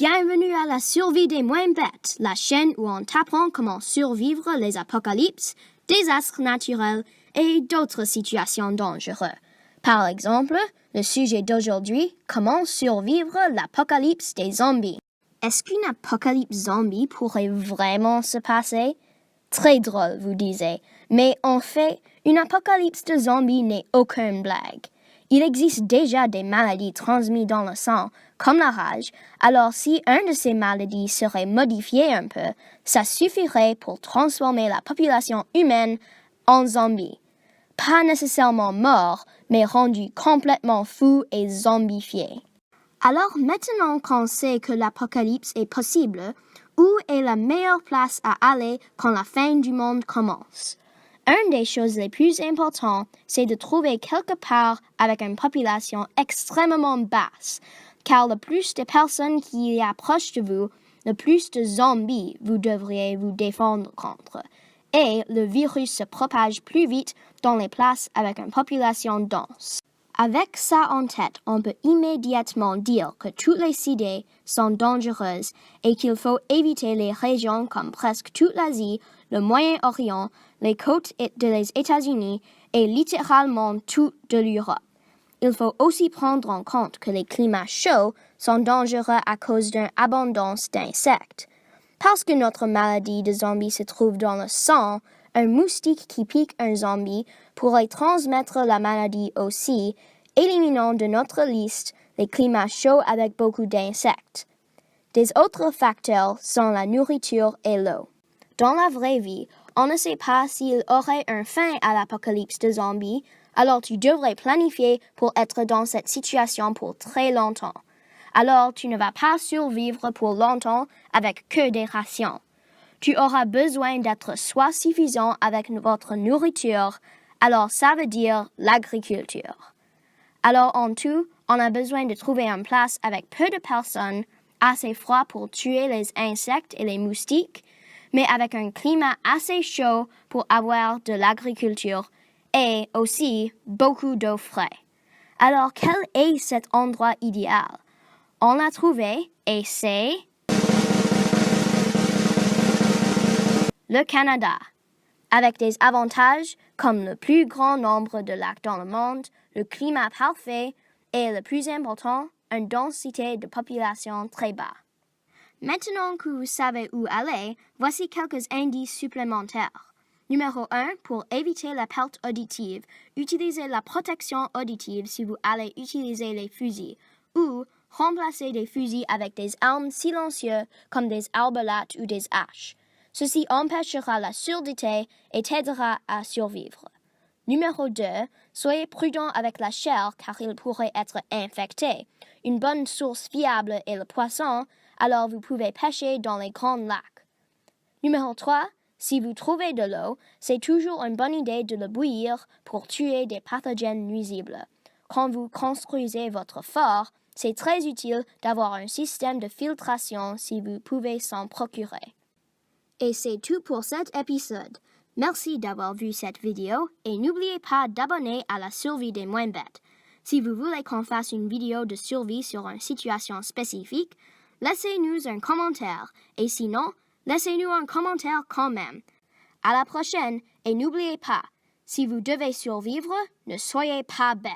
Bienvenue à la survie des moins bêtes, la chaîne où on t'apprend comment survivre les apocalypses, désastres naturels et d'autres situations dangereuses. Par exemple, le sujet d'aujourd'hui, comment survivre l'apocalypse des zombies. Est-ce qu'une apocalypse zombie pourrait vraiment se passer? Très drôle, vous disiez. Mais en fait, une apocalypse de zombies n'est aucune blague. Il existe déjà des maladies transmises dans le sang, comme la rage, alors si une de ces maladies serait modifiée un peu, ça suffirait pour transformer la population humaine en zombie. Pas nécessairement mort, mais rendu complètement fou et zombifié. Alors maintenant qu'on sait que l'apocalypse est possible, où est la meilleure place à aller quand la fin du monde commence? Une des choses les plus importantes, c'est de trouver quelque part avec une population extrêmement basse, car le plus de personnes qui y approchent de vous, le plus de zombies vous devriez vous défendre contre. Et le virus se propage plus vite dans les places avec une population dense. Avec ça en tête, on peut immédiatement dire que toutes les idées sont dangereuses et qu'il faut éviter les régions comme presque toute l'Asie, le Moyen-Orient, les côtes des États-Unis et littéralement toute de l'Europe. Il faut aussi prendre en compte que les climats chauds sont dangereux à cause d'une abondance d'insectes. Parce que notre maladie de zombie se trouve dans le sang, un moustique qui pique un zombie pourrait transmettre la maladie aussi, éliminant de notre liste les climats chauds avec beaucoup d'insectes. Des autres facteurs sont la nourriture et l'eau. Dans la vraie vie, on ne sait pas s'il aurait une fin à l'apocalypse de zombies, alors tu devrais planifier pour être dans cette situation pour très longtemps. Alors tu ne vas pas survivre pour longtemps avec que des rations. Tu auras besoin d'être soit suffisant avec votre nourriture, alors ça veut dire l'agriculture. Alors en tout, on a besoin de trouver une place avec peu de personnes, assez froid pour tuer les insectes et les moustiques, mais avec un climat assez chaud pour avoir de l'agriculture et aussi beaucoup d'eau fraîche. Alors quel est cet endroit idéal? On l'a trouvé et c'est le Canada. Avec des avantages comme le plus grand nombre de lacs dans le monde, le climat parfait et le plus important, une densité de population très bas. Maintenant que vous savez où aller, voici quelques indices supplémentaires. Numéro 1, pour éviter la perte auditive, utilisez la protection auditive si vous allez utiliser les fusils ou remplacez des fusils avec des armes silencieuses comme des arbalètes ou des haches. Ceci empêchera la surdité et t'aidera à survivre. Numéro 2, soyez prudent avec la chair car il pourrait être infecté. Une bonne source fiable est le poisson, alors vous pouvez pêcher dans les grands lacs. Numéro 3, si vous trouvez de l'eau, c'est toujours une bonne idée de le bouillir pour tuer des pathogènes nuisibles. Quand vous construisez votre fort, c'est très utile d'avoir un système de filtration si vous pouvez s'en procurer. Et c'est tout pour cet épisode. Merci d'avoir vu cette vidéo et n'oubliez pas d'abonner à la survie des moins bêtes. Si vous voulez qu'on fasse une vidéo de survie sur une situation spécifique, laissez-nous un commentaire et sinon, laissez-nous un commentaire quand même. À la prochaine et n'oubliez pas, si vous devez survivre, ne soyez pas bête.